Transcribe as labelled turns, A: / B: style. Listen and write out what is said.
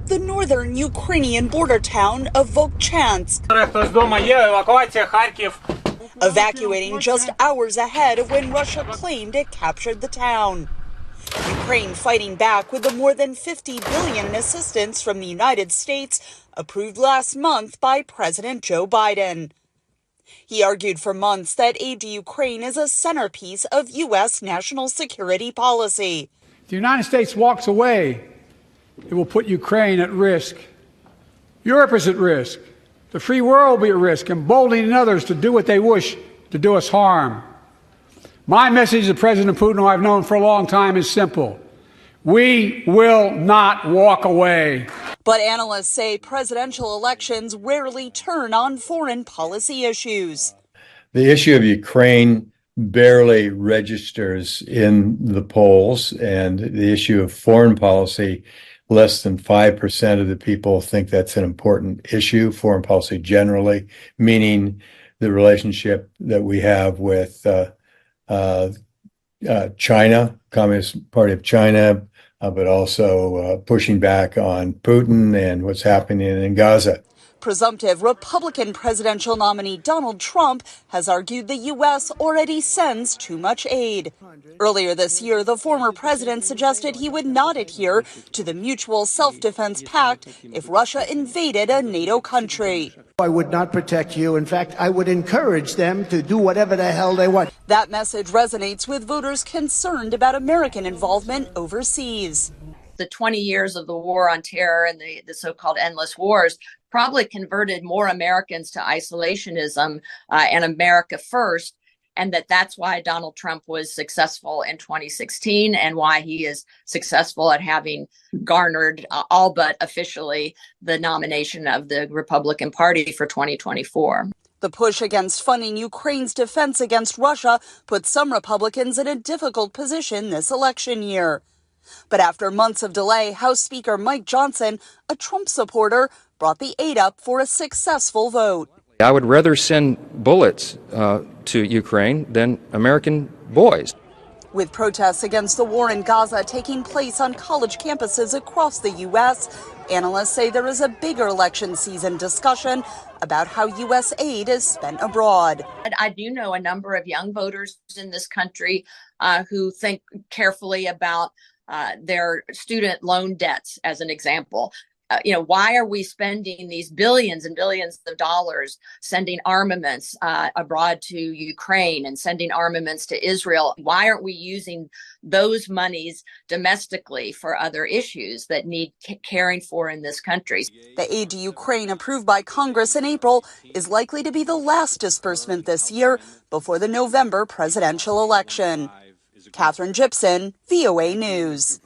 A: the northern Ukrainian border town of Volchansk, evacuating just hours ahead of when Russia claimed it captured the town. Ukraine fighting back with the more than $50 billion in assistance from the United States approved last month by President Joe Biden. He argued for months that aid to Ukraine is a centerpiece of U.S. national security policy.
B: If the United States walks away, it will put Ukraine at risk. Europe is at risk. The free world will be at risk, emboldening others to do what they wish to do us harm. My message to President Putin, who I've known for a long time, is simple. We will not walk away.
A: But analysts say presidential elections rarely turn on foreign policy issues.
C: The issue of Ukraine barely registers in the polls, and the issue of foreign policy, less than 5% of the people think that's an important issue, foreign policy generally, meaning the relationship that we have with China, Communist Party of China, but also pushing back on Putin and what's happening in Gaza.
A: Presumptive Republican presidential nominee Donald Trump has argued the U.S. already sends too much aid. Earlier this year, the former president suggested he would not adhere to the Mutual Self-Defense Pact if Russia invaded a NATO country.
D: I would not protect you. In fact, I would encourage them to do whatever the hell they want.
A: That message resonates with voters concerned about American involvement overseas.
E: The 20 years of the war on terror and the so-called endless wars probably converted more Americans to isolationism and America first, and that's why Donald Trump was successful in 2016 and why he is successful at having garnered all but officially the nomination of the Republican Party for 2024.
A: The push against funding Ukraine's defense against Russia put some Republicans in a difficult position this election year. But after months of delay, House Speaker Mike Johnson, a Trump supporter, brought the aid up for a successful vote.
F: I would rather send bullets to Ukraine than American boys.
A: With protests against the war in Gaza taking place on college campuses across the U.S., analysts say there is a bigger election season discussion about how U.S. aid is spent abroad.
E: I do know a number of young voters in this country who think carefully about their student loan debts, as an example. Why are we spending these billions and billions of dollars sending armaments abroad to Ukraine and sending armaments to Israel? Why aren't we using those monies domestically for other issues that need caring for in this country?
A: The aid to Ukraine approved by Congress in April is likely to be the last disbursement this year before the November presidential election. Katherine Gypson, VOA News.